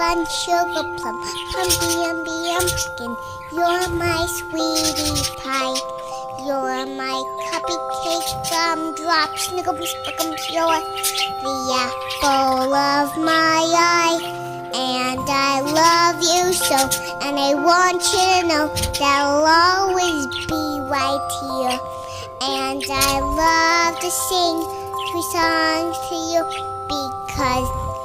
bun, sugar plum, pumpkin, pumpkin. You're my sweetie pie. You're my cupcake, gumdrop, snickles, spickles. You're the apple of my eye. And I love you so, and I want you to know that I'll always be right here. And I love to sing 3 songs to you because